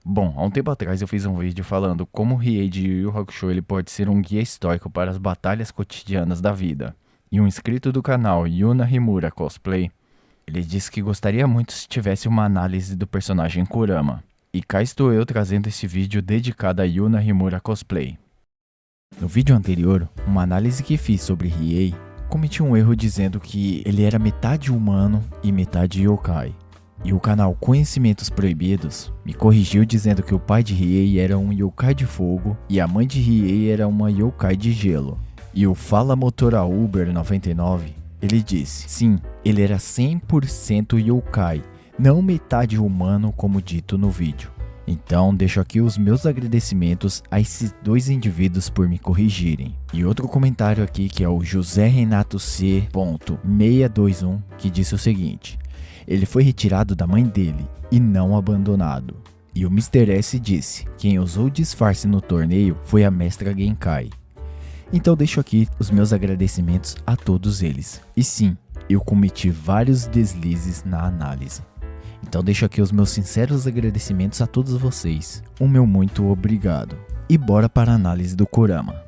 Bom, há um tempo atrás eu fiz um vídeo falando como o Riei de Yu Yu Hakusho ele pode ser um guia histórico para as batalhas cotidianas da vida. E um inscrito do canal Yuna Himura Cosplay, ele disse que gostaria muito se tivesse uma análise do personagem Kurama. E cá estou eu trazendo esse vídeo dedicado a Yuna Himura Cosplay. No vídeo anterior, uma análise que fiz sobre Riei, cometi um erro dizendo que ele era metade humano e metade yokai. E o canal Conhecimentos Proibidos me corrigiu dizendo que o pai de Riei era um yokai de fogo e a mãe de Riei era uma yokai de gelo. E o Fala Motora Uber 99, ele disse, sim, ele era 100% yokai, não metade humano como dito no vídeo. Então deixo aqui os meus agradecimentos a esses dois indivíduos por me corrigirem. E outro comentário aqui que é o José Renato C.621 que disse o seguinte: ele foi retirado da mãe dele e não abandonado. E o Mr. S disse: quem usou disfarce no torneio foi a mestra Genkai. Então deixo aqui os meus agradecimentos a todos eles. E sim, eu cometi vários deslizes na análise. Então deixo aqui os meus sinceros agradecimentos a todos vocês. O meu muito obrigado. E bora para a análise do Kurama.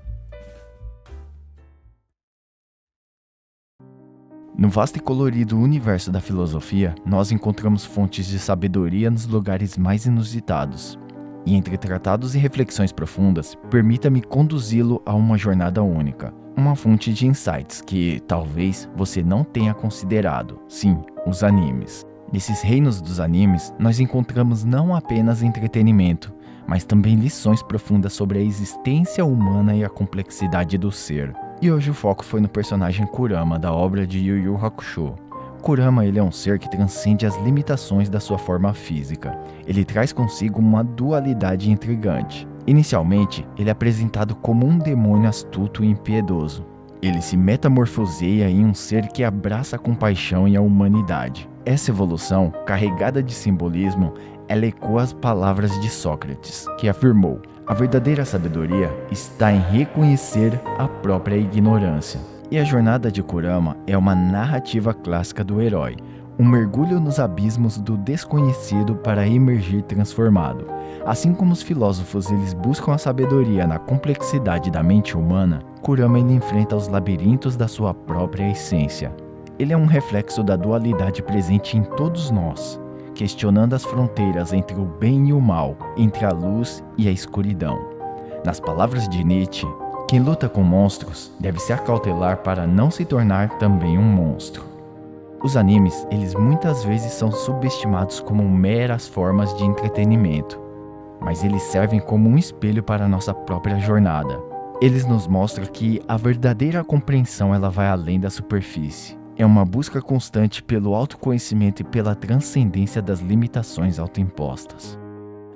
No vasto e colorido universo da filosofia, nós encontramos fontes de sabedoria nos lugares mais inusitados. E entre tratados e reflexões profundas, permita-me conduzi-lo a uma jornada única. Uma fonte de insights que, talvez, você não tenha considerado. Sim, os animes. Nesses reinos dos animes, nós encontramos não apenas entretenimento, mas também lições profundas sobre a existência humana e a complexidade do ser. E hoje o foco foi no personagem Kurama da obra de Yu Yu Hakusho. Kurama ele é um ser que transcende as limitações da sua forma física. Ele traz consigo uma dualidade intrigante. Inicialmente, ele é apresentado como um demônio astuto e impiedoso. Ele se metamorfoseia em um ser que abraça a compaixão e a humanidade. Essa evolução, carregada de simbolismo, ela ecoa as palavras de Sócrates, que afirmou: a verdadeira sabedoria está em reconhecer a própria ignorância. E a jornada de Kurama é uma narrativa clássica do herói, um mergulho nos abismos do desconhecido para emergir transformado. Assim como os filósofos eles buscam a sabedoria na complexidade da mente humana, Kurama ele enfrenta os labirintos da sua própria essência. Ele é um reflexo da dualidade presente em todos nós, questionando as fronteiras entre o bem e o mal, entre a luz e a escuridão. Nas palavras de Nietzsche, quem luta com monstros deve se acautelar para não se tornar também um monstro. Os animes, eles muitas vezes são subestimados como meras formas de entretenimento, mas eles servem como um espelho para a nossa própria jornada. Eles nos mostram que a verdadeira compreensão ela vai além da superfície. É uma busca constante pelo autoconhecimento e pela transcendência das limitações autoimpostas.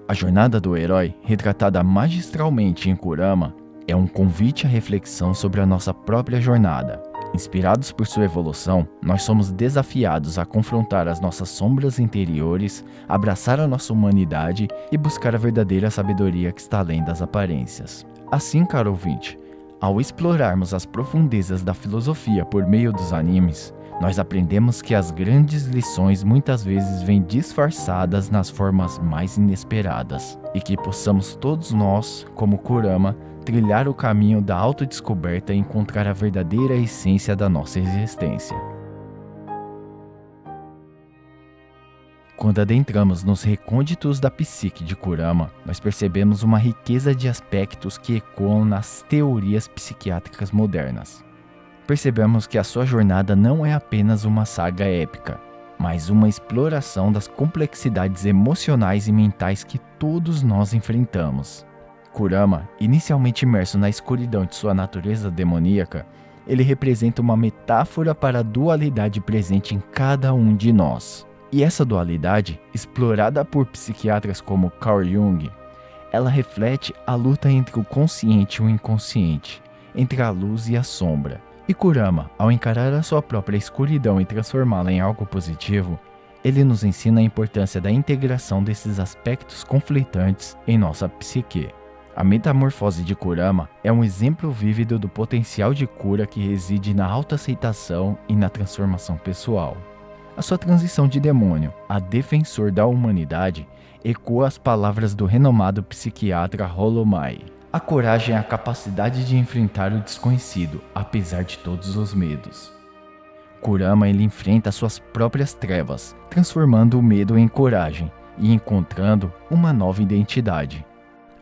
A jornada do herói, retratada magistralmente em Kurama, é um convite à reflexão sobre a nossa própria jornada. Inspirados por sua evolução, nós somos desafiados a confrontar as nossas sombras interiores, abraçar a nossa humanidade e buscar a verdadeira sabedoria que está além das aparências. Assim, caro ouvinte, ao explorarmos as profundezas da filosofia por meio dos animes, nós aprendemos que as grandes lições muitas vezes vêm disfarçadas nas formas mais inesperadas, e que possamos todos nós, como Kurama, trilhar o caminho da autodescoberta e encontrar a verdadeira essência da nossa existência. Quando adentramos nos recônditos da psique de Kurama, nós percebemos uma riqueza de aspectos que ecoam nas teorias psiquiátricas modernas. Percebemos que a sua jornada não é apenas uma saga épica, mas uma exploração das complexidades emocionais e mentais que todos nós enfrentamos. Kurama, inicialmente imerso na escuridão de sua natureza demoníaca, ele representa uma metáfora para a dualidade presente em cada um de nós. E essa dualidade, explorada por psiquiatras como Carl Jung, ela reflete a luta entre o consciente e o inconsciente, entre a luz e a sombra. E Kurama, ao encarar a sua própria escuridão e transformá-la em algo positivo, ele nos ensina a importância da integração desses aspectos conflitantes em nossa psique. A metamorfose de Kurama é um exemplo vívido do potencial de cura que reside na autoaceitação e na transformação pessoal. A sua transição de demônio a defensor da humanidade ecoa as palavras do renomado psiquiatra Rollo May. A coragem é a capacidade de enfrentar o desconhecido, apesar de todos os medos. Kurama ele enfrenta suas próprias trevas, transformando o medo em coragem e encontrando uma nova identidade.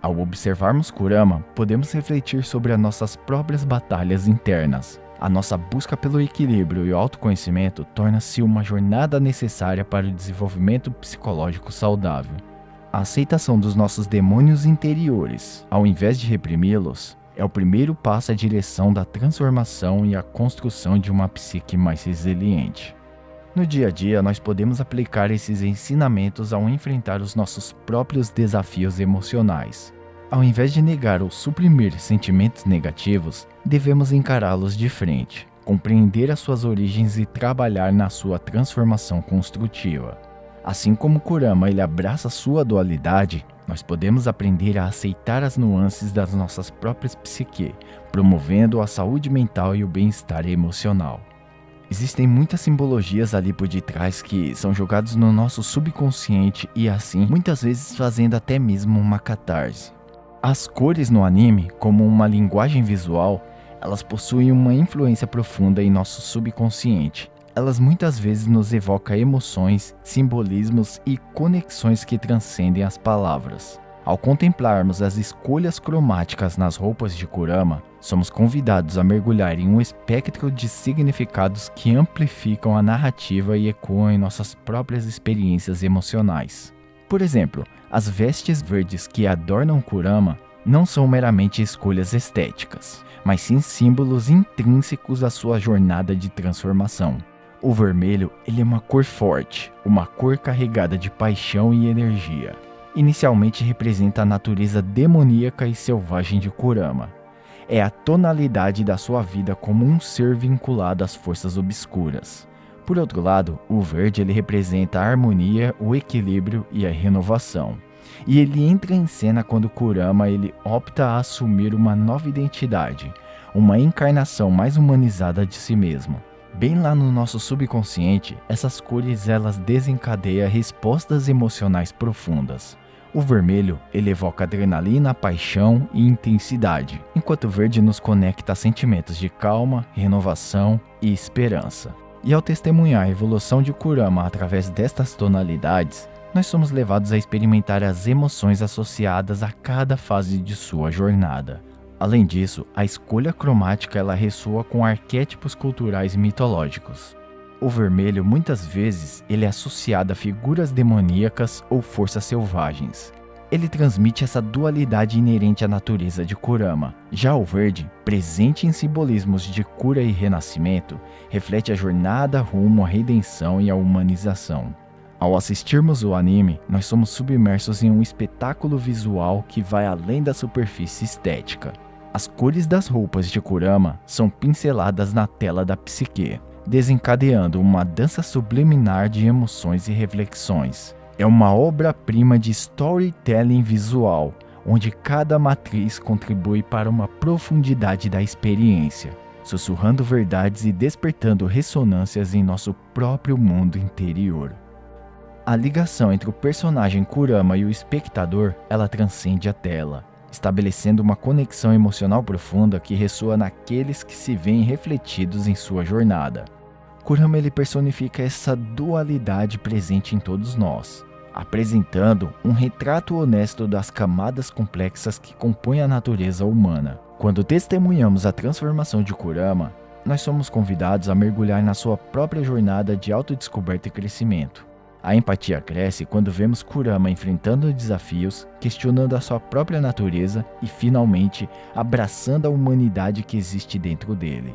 Ao observarmos Kurama, podemos refletir sobre as nossas próprias batalhas internas. A nossa busca pelo equilíbrio e o autoconhecimento torna-se uma jornada necessária para o desenvolvimento psicológico saudável. A aceitação dos nossos demônios interiores, ao invés de reprimi-los, é o primeiro passo à direção da transformação e à construção de uma psique mais resiliente. No dia a dia, nós podemos aplicar esses ensinamentos ao enfrentar os nossos próprios desafios emocionais. Ao invés de negar ou suprimir sentimentos negativos, devemos encará-los de frente, compreender as suas origens e trabalhar na sua transformação construtiva. Assim como Kurama ele abraça sua dualidade, nós podemos aprender a aceitar as nuances das nossas próprias psique, promovendo a saúde mental e o bem-estar emocional. Existem muitas simbologias ali por detrás que são jogados no nosso subconsciente e assim, muitas vezes fazendo até mesmo uma catarse. As cores no anime, como uma linguagem visual, elas possuem uma influência profunda em nosso subconsciente. Elas muitas vezes nos evocam emoções, simbolismos e conexões que transcendem as palavras. Ao contemplarmos as escolhas cromáticas nas roupas de Kurama, somos convidados a mergulhar em um espectro de significados que amplificam a narrativa e ecoam em nossas próprias experiências emocionais. Por exemplo, as vestes verdes que adornam Kurama não são meramente escolhas estéticas, mas sim símbolos intrínsecos à sua jornada de transformação. O vermelho ele é uma cor forte, uma cor carregada de paixão e energia. Inicialmente representa a natureza demoníaca e selvagem de Kurama. É a tonalidade da sua vida como um ser vinculado às forças obscuras. Por outro lado, o verde ele representa a harmonia, o equilíbrio e a renovação. E ele entra em cena quando Kurama ele opta a assumir uma nova identidade, uma encarnação mais humanizada de si mesmo. Bem lá no nosso subconsciente, essas cores elas desencadeiam respostas emocionais profundas. O vermelho ele evoca adrenalina, paixão e intensidade, enquanto o verde nos conecta a sentimentos de calma, renovação e esperança. E ao testemunhar a evolução de Kurama através destas tonalidades, nós somos levados a experimentar as emoções associadas a cada fase de sua jornada. Além disso, a escolha cromática ela ressoa com arquétipos culturais e mitológicos. O vermelho muitas vezes ele é associado a figuras demoníacas ou forças selvagens. Ele transmite essa dualidade inerente à natureza de Kurama. Já o verde, presente em simbolismos de cura e renascimento, reflete a jornada rumo à redenção e à humanização. Ao assistirmos o anime, nós somos submersos em um espetáculo visual que vai além da superfície estética. As cores das roupas de Kurama são pinceladas na tela da psique, desencadeando uma dança subliminar de emoções e reflexões. É uma obra-prima de storytelling visual, onde cada matriz contribui para uma profundidade da experiência, sussurrando verdades e despertando ressonâncias em nosso próprio mundo interior. A ligação entre o personagem Kurama e o espectador, ela transcende a tela, estabelecendo uma conexão emocional profunda que ressoa naqueles que se veem refletidos em sua jornada. Kurama ele personifica essa dualidade presente em todos nós, apresentando um retrato honesto das camadas complexas que compõem a natureza humana. Quando testemunhamos a transformação de Kurama, nós somos convidados a mergulhar na sua própria jornada de autodescoberta e crescimento. A empatia cresce quando vemos Kurama enfrentando desafios, questionando a sua própria natureza e, finalmente, abraçando a humanidade que existe dentro dele.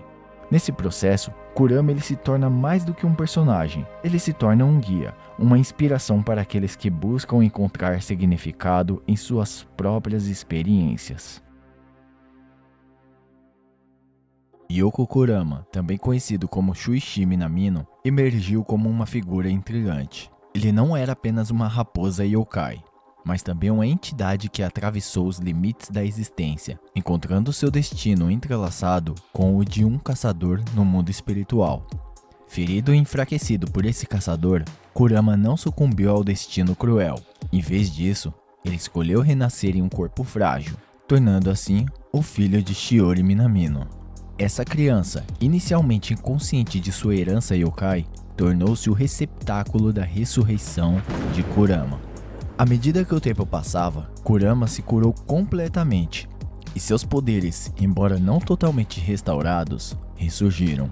Nesse processo, Kurama ele se torna mais do que um personagem. Ele se torna um guia, uma inspiração para aqueles que buscam encontrar significado em suas próprias experiências. Yoko Kurama, também conhecido como Shuichi Minamino, emergiu como uma figura intrigante. Ele não era apenas uma raposa yokai, mas também uma entidade que atravessou os limites da existência, encontrando seu destino entrelaçado com o de um caçador no mundo espiritual. Ferido e enfraquecido por esse caçador, Kurama não sucumbiu ao destino cruel. Em vez disso, ele escolheu renascer em um corpo frágil, tornando assim o filho de Shiori Minamino. Essa criança, inicialmente inconsciente de sua herança yokai, tornou-se o receptáculo da ressurreição de Kurama. À medida que o tempo passava, Kurama se curou completamente, e seus poderes, embora não totalmente restaurados, ressurgiram.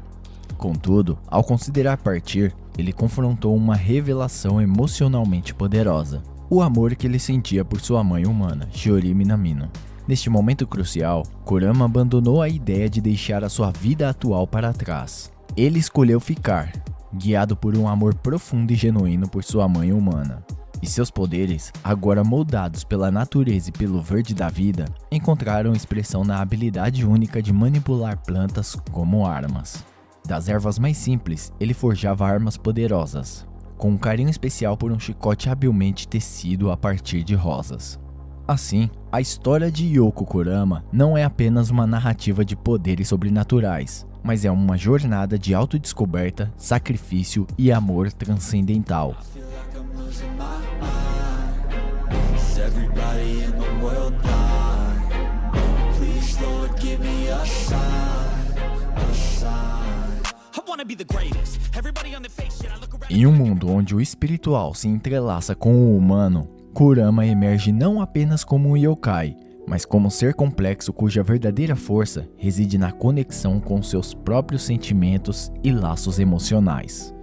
Contudo, ao considerar partir, ele confrontou uma revelação emocionalmente poderosa: o amor que ele sentia por sua mãe humana, Shiori Minamino. Neste momento crucial, Kurama abandonou a ideia de deixar a sua vida atual para trás. Ele escolheu ficar, guiado por um amor profundo e genuíno por sua mãe humana. E seus poderes, agora moldados pela natureza e pelo verde da vida, encontraram expressão na habilidade única de manipular plantas como armas. Das ervas mais simples, ele forjava armas poderosas, com um carinho especial por um chicote habilmente tecido a partir de rosas. Assim, a história de Yoko Kurama não é apenas uma narrativa de poderes sobrenaturais, mas é uma jornada de autodescoberta, sacrifício e amor transcendental. Em um mundo onde o espiritual se entrelaça com o humano, Kurama emerge não apenas como um yokai, mas como um ser complexo cuja verdadeira força reside na conexão com seus próprios sentimentos e laços emocionais.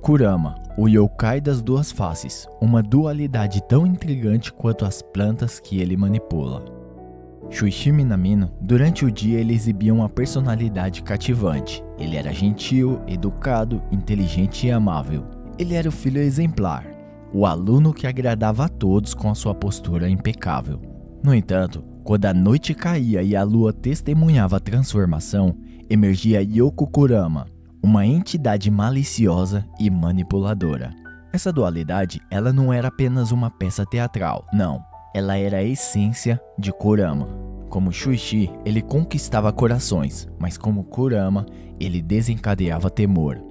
Kurama, o yokai das duas faces, uma dualidade tão intrigante quanto as plantas que ele manipula. Shuichi Minamino, durante o dia ele exibia uma personalidade cativante. Ele era gentil, educado, inteligente e amável. Ele era o filho exemplar, o aluno que agradava a todos com a sua postura impecável. No entanto, quando a noite caía e a lua testemunhava a transformação, emergia Yoko Kurama, uma entidade maliciosa e manipuladora. Essa dualidade, ela não era apenas uma peça teatral, não. Ela era a essência de Kurama. Como Shuichi, ele conquistava corações, mas como Kurama, ele desencadeava temor.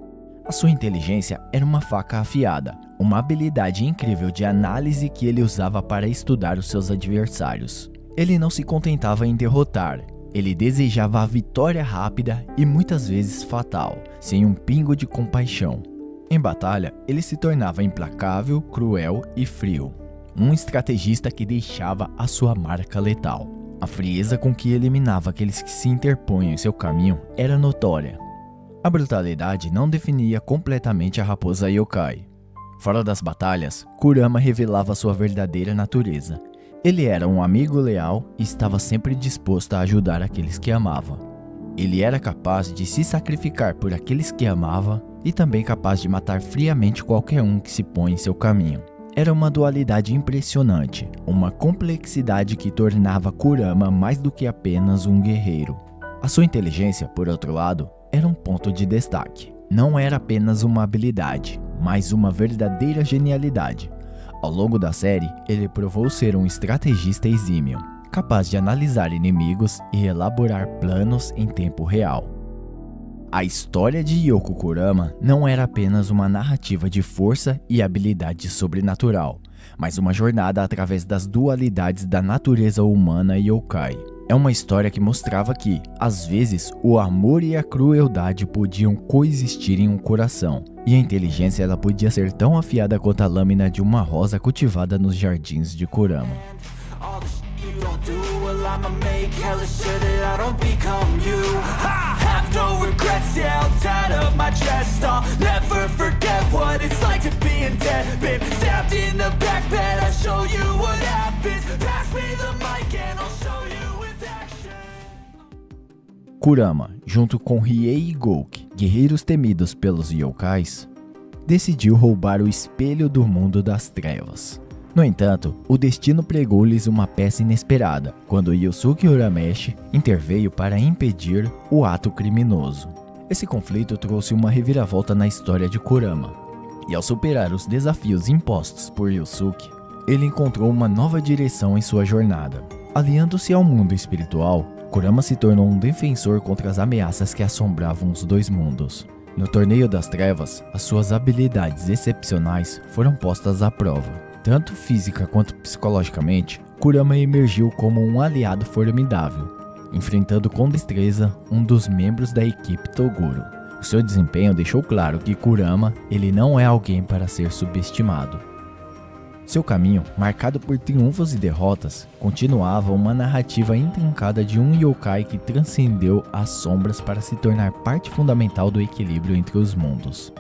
A sua inteligência era uma faca afiada, uma habilidade incrível de análise que ele usava para estudar os seus adversários. Ele não se contentava em derrotar, ele desejava a vitória rápida e muitas vezes fatal, sem um pingo de compaixão. Em batalha, ele se tornava implacável, cruel e frio. Um estrategista que deixava a sua marca letal. A frieza com que eliminava aqueles que se interpunham em seu caminho era notória. A brutalidade não definia completamente a raposa yokai. Fora das batalhas, Kurama revelava sua verdadeira natureza. Ele era um amigo leal e estava sempre disposto a ajudar aqueles que amava. Ele era capaz de se sacrificar por aqueles que amava e também capaz de matar friamente qualquer um que se põe em seu caminho. Era uma dualidade impressionante, uma complexidade que tornava Kurama mais do que apenas um guerreiro. A sua inteligência, por outro lado, era um ponto de destaque. Não era apenas uma habilidade, mas uma verdadeira genialidade. Ao longo da série, ele provou ser um estrategista exímio, capaz de analisar inimigos e elaborar planos em tempo real. A história de Yoko Kurama não era apenas uma narrativa de força e habilidade sobrenatural, mas uma jornada através das dualidades da natureza humana e yokai. É uma história que mostrava que, às vezes, o amor e a crueldade podiam coexistir em um coração, e a inteligência ela podia ser tão afiada quanto a lâmina de uma rosa cultivada nos jardins de Kurama. Kurama, junto com Riei e Gouki, guerreiros temidos pelos yokais, decidiu roubar o espelho do mundo das trevas. No entanto, o destino pregou-lhes uma peça inesperada, quando Yusuke Urameshi interveio para impedir o ato criminoso. Esse conflito trouxe uma reviravolta na história de Kurama, e ao superar os desafios impostos por Yusuke, ele encontrou uma nova direção em sua jornada. Aliando-se ao mundo espiritual, Kurama se tornou um defensor contra as ameaças que assombravam os dois mundos. No Torneio das Trevas, as suas habilidades excepcionais foram postas à prova. Tanto física quanto psicologicamente, Kurama emergiu como um aliado formidável, enfrentando com destreza um dos membros da equipe Toguro. O seu desempenho deixou claro que Kurama ele não é alguém para ser subestimado. Seu caminho, marcado por triunfos e derrotas, continuava uma narrativa intrincada de um yokai que transcendeu as sombras para se tornar parte fundamental do equilíbrio entre os mundos.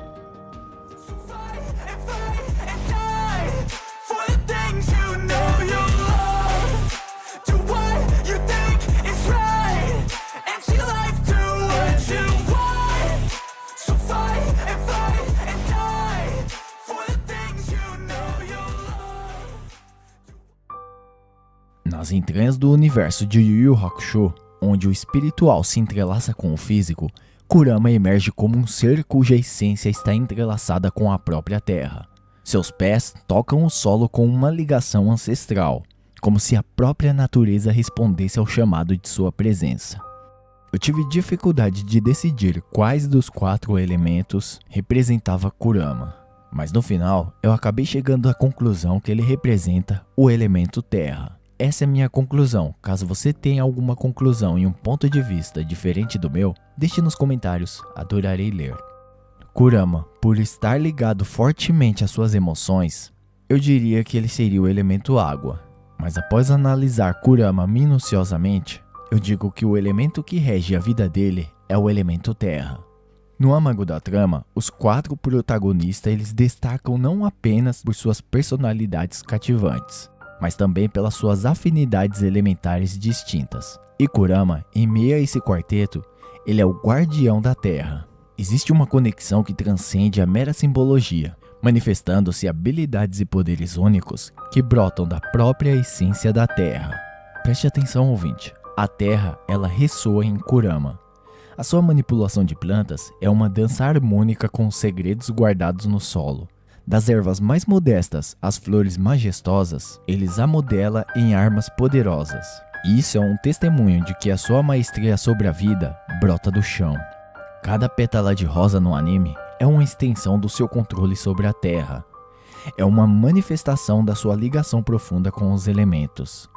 Nas entranhas do universo de Yu Yu Hakusho, onde o espiritual se entrelaça com o físico, Kurama emerge como um ser cuja essência está entrelaçada com a própria terra. Seus pés tocam o solo com uma ligação ancestral, como se a própria natureza respondesse ao chamado de sua presença. Eu tive dificuldade de decidir quais dos 4 elementos representava Kurama, mas no final eu acabei chegando à conclusão que ele representa o elemento terra. Essa é minha conclusão. Caso você tenha alguma conclusão e um ponto de vista diferente do meu, deixe nos comentários, adorarei ler. Kurama, por estar ligado fortemente às suas emoções, eu diria que ele seria o elemento água. Mas após analisar Kurama minuciosamente, eu digo que o elemento que rege a vida dele é o elemento terra. No âmago da trama, os 4 protagonistas eles destacam não apenas por suas personalidades cativantes, mas também pelas suas afinidades elementares distintas. E Kurama, em meio a esse quarteto, ele é o guardião da Terra. Existe uma conexão que transcende a mera simbologia, manifestando-se habilidades e poderes únicos que brotam da própria essência da Terra. Preste atenção, ouvinte. A Terra, ela ressoa em Kurama. A sua manipulação de plantas é uma dança harmônica com segredos guardados no solo. Das ervas mais modestas às flores majestosas, eles a modela em armas poderosas. E isso é um testemunho de que a sua maestria sobre a vida brota do chão. Cada pétala de rosa no anime é uma extensão do seu controle sobre a terra. É uma manifestação da sua ligação profunda com os elementos.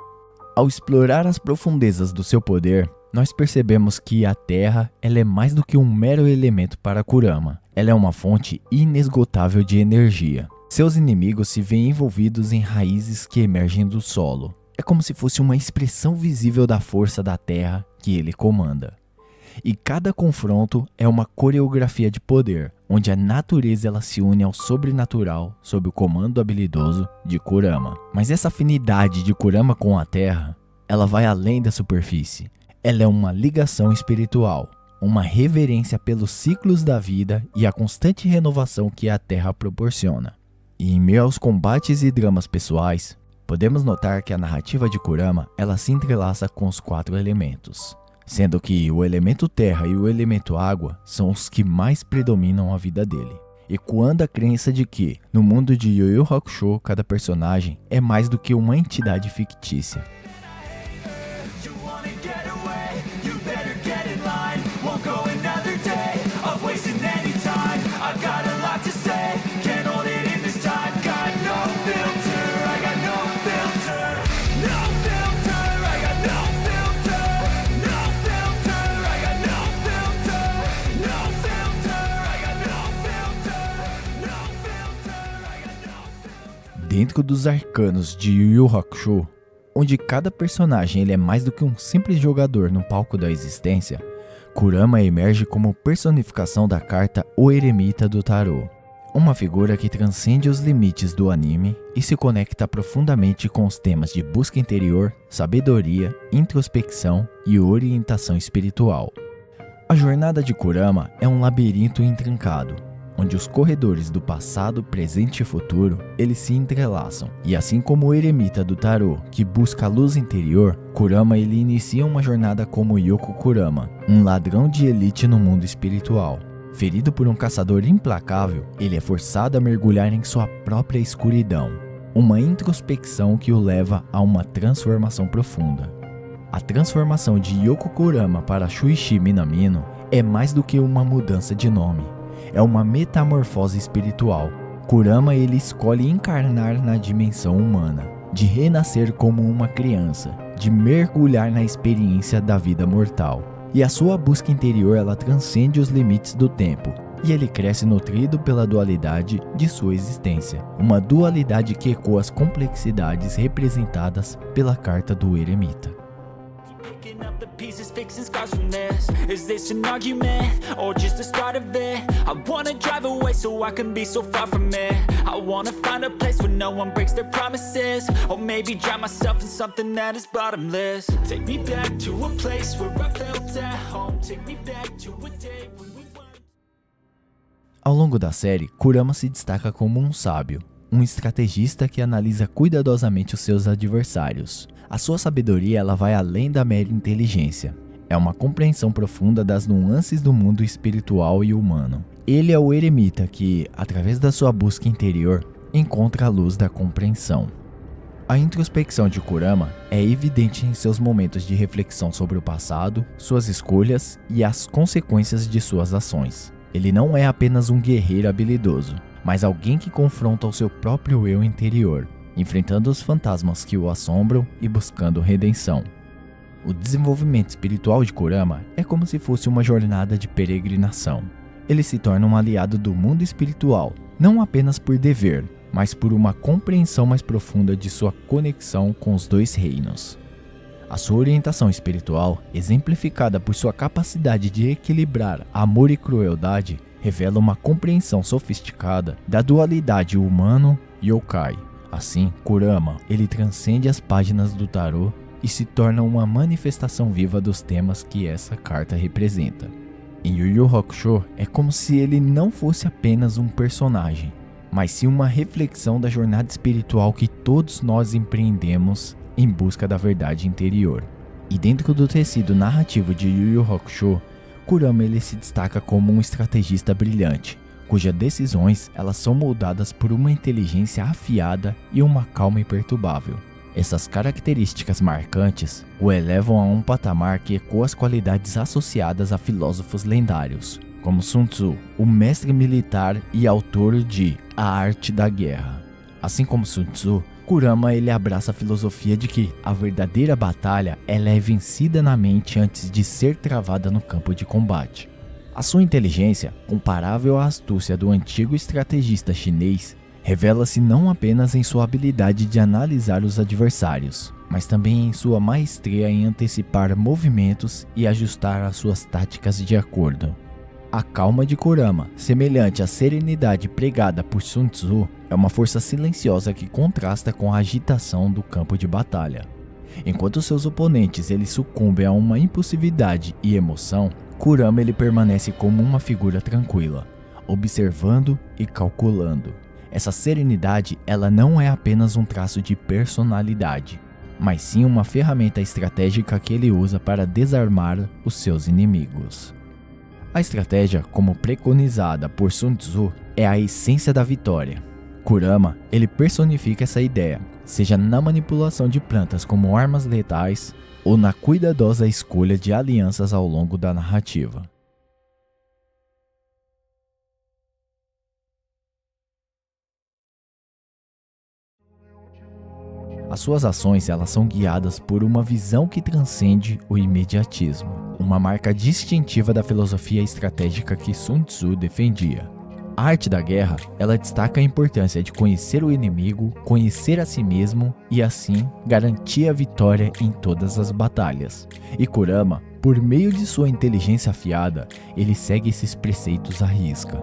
Ao explorar as profundezas do seu poder, nós percebemos que a terra ela é mais do que um mero elemento para Kurama. Ela é uma fonte inesgotável de energia. Seus inimigos se veem envolvidos em raízes que emergem do solo. É como se fosse uma expressão visível da força da terra que ele comanda. E cada confronto é uma coreografia de poder, onde a natureza ela se une ao sobrenatural sob o comando habilidoso de Kurama. Mas essa afinidade de Kurama com a terra, ela vai além da superfície. Ela é uma ligação espiritual, uma reverência pelos ciclos da vida e a constante renovação que a Terra proporciona. E em meio aos combates e dramas pessoais, podemos notar que a narrativa de Kurama ela se entrelaça com os 4 elementos, sendo que o elemento terra e o elemento água são os que mais predominam a vida dele. Ecoando a crença de que, no mundo de Yu Yu Hakusho, cada personagem é mais do que uma entidade fictícia. Dentro dos arcanos de Yu Yu Hakusho, onde cada personagem ele é mais do que um simples jogador no palco da existência, Kurama emerge como personificação da carta O Eremita do Tarô, uma figura que transcende os limites do anime e se conecta profundamente com os temas de busca interior, sabedoria, introspecção e orientação espiritual. A jornada de Kurama é um labirinto intrincado, onde os corredores do passado, presente e futuro, eles se entrelaçam. E assim como o eremita do tarô, que busca a luz interior, Kurama ele inicia uma jornada como Yoko Kurama, um ladrão de elite no mundo espiritual. Ferido por um caçador implacável, ele é forçado a mergulhar em sua própria escuridão, uma introspecção que o leva a uma transformação profunda. A transformação de Yoko Kurama para Shuichi Minamino é mais do que uma mudança de nome. É uma metamorfose espiritual, Kurama ele escolhe encarnar na dimensão humana, de renascer como uma criança, de mergulhar na experiência da vida mortal. E a sua busca interior ela transcende os limites do tempo, e ele cresce nutrido pela dualidade de sua existência, uma dualidade que ecoa as complexidades representadas pela carta do eremita. Picking up the pieces, fixing scars from this. Is this an argument or just the start of it? I wanna drive away so I can be so far from it. I wanna find a place where no one breaks their promises, or maybe drown myself in something that is bottomless. Take me back to a place where I felt at home. Take me back to a day when we weren't. Ao longo da série, Kurama se destaca como um sábio, um estrategista que analisa cuidadosamente os seus adversários. A sua sabedoria ela vai além da mera inteligência. É uma compreensão profunda das nuances do mundo espiritual e humano. Ele é o eremita que, através da sua busca interior, encontra a luz da compreensão. A introspecção de Kurama é evidente em seus momentos de reflexão sobre o passado, suas escolhas e as consequências de suas ações. Ele não é apenas um guerreiro habilidoso, mas alguém que confronta o seu próprio eu interior, enfrentando os fantasmas que o assombram e buscando redenção. O desenvolvimento espiritual de Kurama é como se fosse uma jornada de peregrinação. Ele se torna um aliado do mundo espiritual, não apenas por dever, mas por uma compreensão mais profunda de sua conexão com os dois reinos. A sua orientação espiritual, exemplificada por sua capacidade de equilibrar amor e crueldade, revela uma compreensão sofisticada da dualidade humano e yokai. Assim, Kurama, ele transcende as páginas do tarô e se torna uma manifestação viva dos temas que essa carta representa. Em Yu Yu Hakusho, é como se ele não fosse apenas um personagem, mas sim uma reflexão da jornada espiritual que todos nós empreendemos em busca da verdade interior. E dentro do tecido narrativo de Yu Yu Hakusho, Kurama ele se destaca como um estrategista brilhante, cujas decisões elas são moldadas por uma inteligência afiada e uma calma imperturbável. Essas características marcantes o elevam a um patamar que ecoa as qualidades associadas a filósofos lendários, como Sun Tzu, o mestre militar e autor de A Arte da Guerra. Assim como Sun Tzu, Kurama ele abraça a filosofia de que a verdadeira batalha ela é vencida na mente antes de ser travada no campo de combate. A sua inteligência, comparável à astúcia do antigo estrategista chinês, revela-se não apenas em sua habilidade de analisar os adversários, mas também em sua maestria em antecipar movimentos e ajustar as suas táticas de acordo. A calma de Kurama, semelhante à serenidade pregada por Sun Tzu, é uma força silenciosa que contrasta com a agitação do campo de batalha. Enquanto seus oponentes eles sucumbem a uma impulsividade e emoção, Kurama ele permanece como uma figura tranquila, observando e calculando. Essa serenidade ela não é apenas um traço de personalidade, mas sim uma ferramenta estratégica que ele usa para desarmar os seus inimigos. A estratégia, como preconizada por Sun Tzu, é a essência da vitória. Kurama ele personifica essa ideia, seja na manipulação de plantas como armas letais ou na cuidadosa escolha de alianças ao longo da narrativa. As suas ações elas são guiadas por uma visão que transcende o imediatismo, uma marca distintiva da filosofia estratégica que Sun Tzu defendia. A arte da guerra, ela destaca a importância de conhecer o inimigo, conhecer a si mesmo e assim garantir a vitória em todas as batalhas. E Kurama, por meio de sua inteligência afiada, ele segue esses preceitos à risca.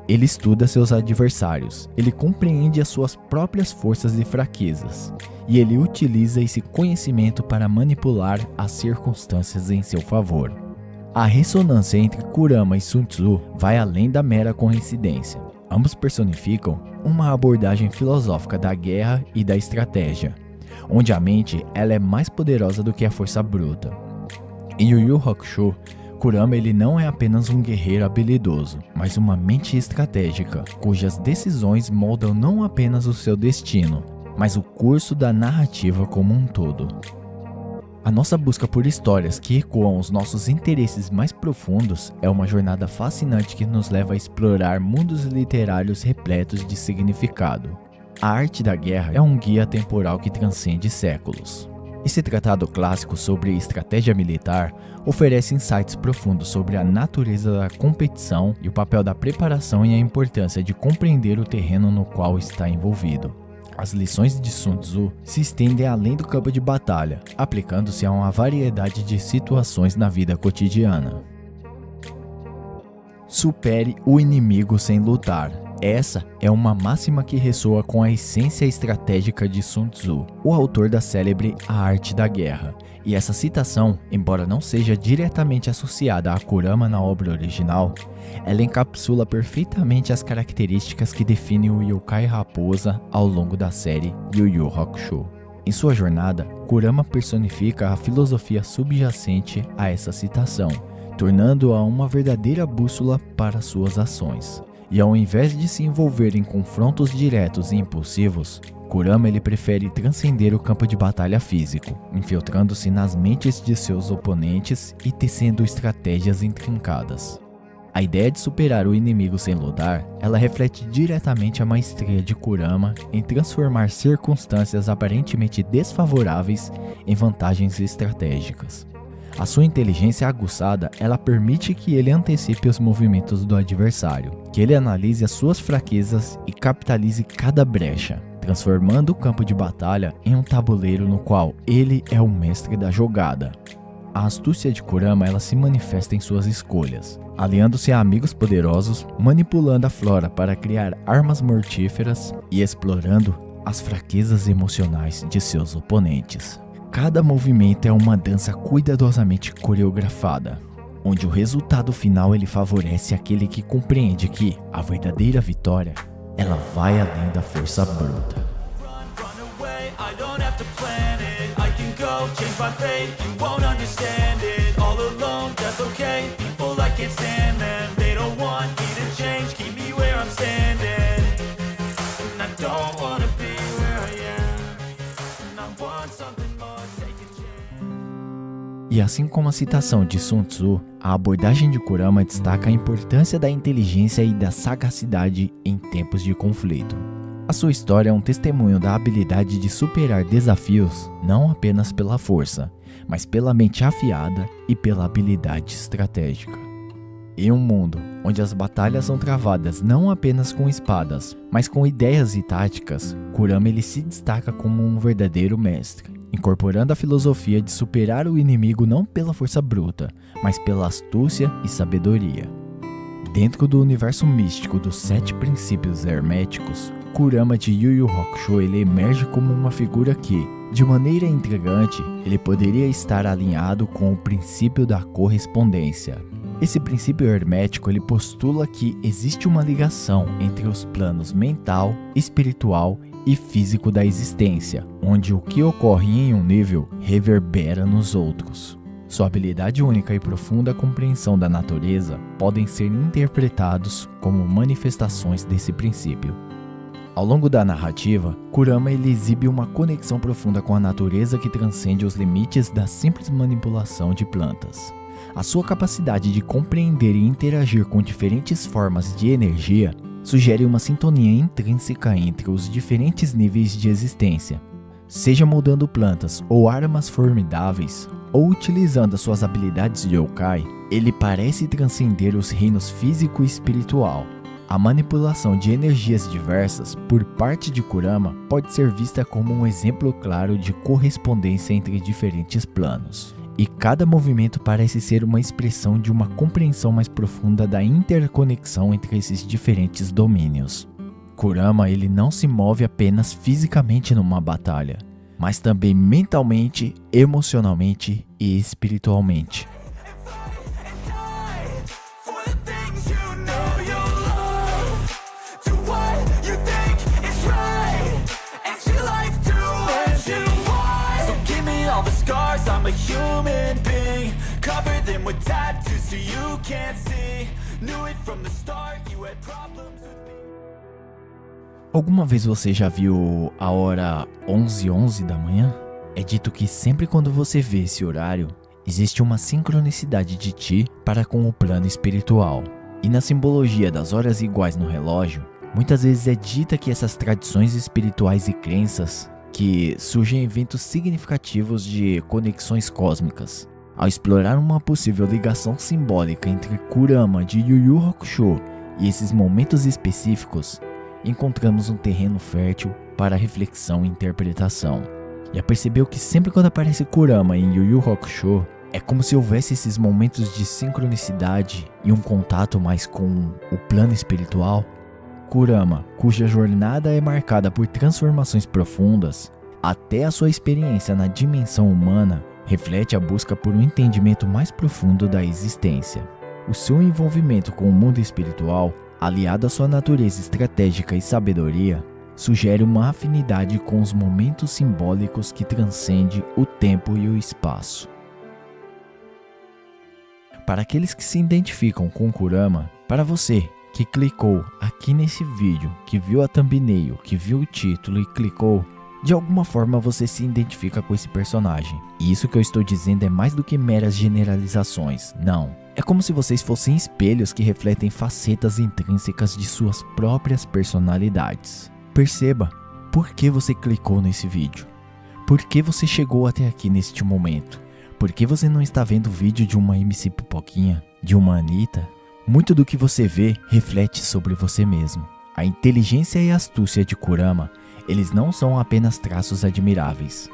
Ele estuda seus adversários, ele compreende as suas próprias forças e fraquezas, e ele utiliza esse conhecimento para manipular as circunstâncias em seu favor. A ressonância entre Kurama e Sun Tzu vai além da mera coincidência. Ambos personificam uma abordagem filosófica da guerra e da estratégia, onde a mente ela é mais poderosa do que a força bruta. Em Yu Yu Hakusho, Kurama ele não é apenas um guerreiro habilidoso, mas uma mente estratégica, cujas decisões moldam não apenas o seu destino, mas o curso da narrativa como um todo. A nossa busca por histórias que ecoam os nossos interesses mais profundos é uma jornada fascinante que nos leva a explorar mundos literários repletos de significado. A Arte da Guerra é um guia temporal que transcende séculos. Esse tratado clássico sobre estratégia militar oferece insights profundos sobre a natureza da competição e o papel da preparação e a importância de compreender o terreno no qual está envolvido. As lições de Sun Tzu se estendem além do campo de batalha, aplicando-se a uma variedade de situações na vida cotidiana. Supere o inimigo sem lutar. Essa é uma máxima que ressoa com a essência estratégica de Sun Tzu, o autor da célebre A Arte da Guerra. E essa citação, embora não seja diretamente associada a Kurama na obra original, ela encapsula perfeitamente as características que definem o Yokai Raposa ao longo da série Yu Yu Hakusho. Em sua jornada, Kurama personifica a filosofia subjacente a essa citação, tornando-a uma verdadeira bússola para suas ações. E ao invés de se envolver em confrontos diretos e impulsivos, Kurama ele prefere transcender o campo de batalha físico, infiltrando-se nas mentes de seus oponentes e tecendo estratégias intrincadas. A ideia de superar o inimigo sem lutar, ela reflete diretamente a maestria de Kurama em transformar circunstâncias aparentemente desfavoráveis em vantagens estratégicas. A sua inteligência aguçada, ela permite que ele antecipe os movimentos do adversário, que ele analise as suas fraquezas e capitalize cada brecha, transformando o campo de batalha em um tabuleiro no qual ele é o mestre da jogada. A astúcia de Kurama ela se manifesta em suas escolhas, aliando-se a amigos poderosos, manipulando a flora para criar armas mortíferas e explorando as fraquezas emocionais de seus oponentes. Cada movimento é uma dança cuidadosamente coreografada, onde o resultado final ele favorece aquele que compreende que a verdadeira vitória ela vai além da força bruta. E assim como a citação de Sun Tzu, a abordagem de Kurama destaca a importância da inteligência e da sagacidade em tempos de conflito. A sua história é um testemunho da habilidade de superar desafios não apenas pela força, mas pela mente afiada e pela habilidade estratégica. Em um mundo onde as batalhas são travadas não apenas com espadas, mas com ideias e táticas, Kurama ele se destaca como um verdadeiro mestre, incorporando a filosofia de superar o inimigo não pela força bruta, mas pela astúcia e sabedoria. Dentro do universo místico dos 7 princípios herméticos, Kurama de Yu Yu Hakusho ele emerge como uma figura que, de maneira intrigante, ele poderia estar alinhado com o princípio da correspondência. Esse princípio hermético ele postula que existe uma ligação entre os planos mental, espiritual e físico da existência, onde o que ocorre em um nível reverbera nos outros. Sua habilidade única e profunda compreensão da natureza podem ser interpretados como manifestações desse princípio. Ao longo da narrativa, Kurama ele exibe uma conexão profunda com a natureza que transcende os limites da simples manipulação de plantas. A sua capacidade de compreender e interagir com diferentes formas de energia sugere uma sintonia intrínseca entre os diferentes níveis de existência. Seja moldando plantas ou armas formidáveis, ou utilizando as suas habilidades de yokai, ele parece transcender os reinos físico e espiritual. A manipulação de energias diversas por parte de Kurama pode ser vista como um exemplo claro de correspondência entre diferentes planos. E cada movimento parece ser uma expressão de uma compreensão mais profunda da interconexão entre esses diferentes domínios. Kurama ele não se move apenas fisicamente numa batalha, mas também mentalmente, emocionalmente e espiritualmente. I'm a human being, cover them with tattoos so you can't see. Knew it from the start, you had problems with me. Alguma vez você já viu a hora 11:11 da manhã? É dito que sempre quando você vê esse horário, existe uma sincronicidade de ti para com o plano espiritual. E na simbologia das horas iguais no relógio, muitas vezes é dita que essas tradições espirituais e crenças que surgem eventos significativos de conexões cósmicas. Ao explorar uma possível ligação simbólica entre Kurama de Yu Yu Hakusho e esses momentos específicos, encontramos um terreno fértil para reflexão e interpretação. Já percebeu que sempre quando aparece Kurama em Yu Yu Hakusho, é como se houvesse esses momentos de sincronicidade e um contato mais com o plano espiritual? Kurama, cuja jornada é marcada por transformações profundas, até a sua experiência na dimensão humana, reflete a busca por um entendimento mais profundo da existência. O seu envolvimento com o mundo espiritual, aliado à sua natureza estratégica e sabedoria, sugere uma afinidade com os momentos simbólicos que transcende o tempo e o espaço. Para aqueles que se identificam com Kurama, para você que clicou aqui nesse vídeo, que viu a thumbnail, que viu o título e clicou, de alguma forma você se identifica com esse personagem. E isso que eu estou dizendo é mais do que meras generalizações, não. É como se vocês fossem espelhos que refletem facetas intrínsecas de suas próprias personalidades. Perceba por que você clicou nesse vídeo. Por que você chegou até aqui neste momento. Por que você não está vendo o vídeo de uma MC Pipoquinha, de uma Anitta? Muito do que você vê reflete sobre você mesmo. A inteligência e a astúcia de Kurama, eles não são apenas traços admiráveis,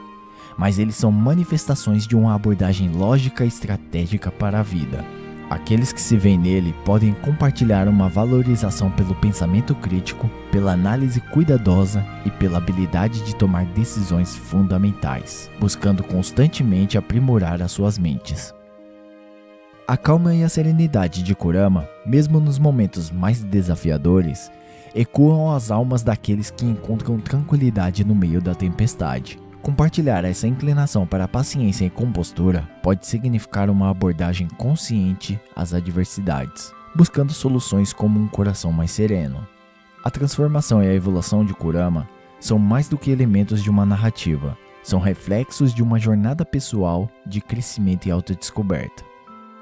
mas eles são manifestações de uma abordagem lógica e estratégica para a vida. Aqueles que se veem nele podem compartilhar uma valorização pelo pensamento crítico, pela análise cuidadosa e pela habilidade de tomar decisões fundamentais, buscando constantemente aprimorar as suas mentes. A calma e a serenidade de Kurama, mesmo nos momentos mais desafiadores, ecoam as almas daqueles que encontram tranquilidade no meio da tempestade. Compartilhar essa inclinação para a paciência e compostura pode significar uma abordagem consciente às adversidades, buscando soluções como um coração mais sereno. A transformação e a evolução de Kurama são mais do que elementos de uma narrativa, são reflexos de uma jornada pessoal de crescimento e autodescoberta.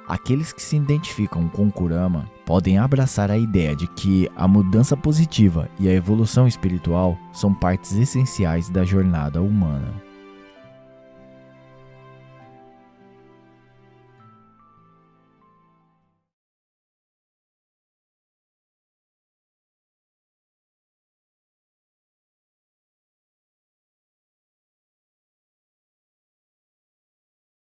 Aqueles que se identificam com Kurama podem abraçar a ideia de que a mudança positiva e a evolução espiritual são partes essenciais da jornada humana.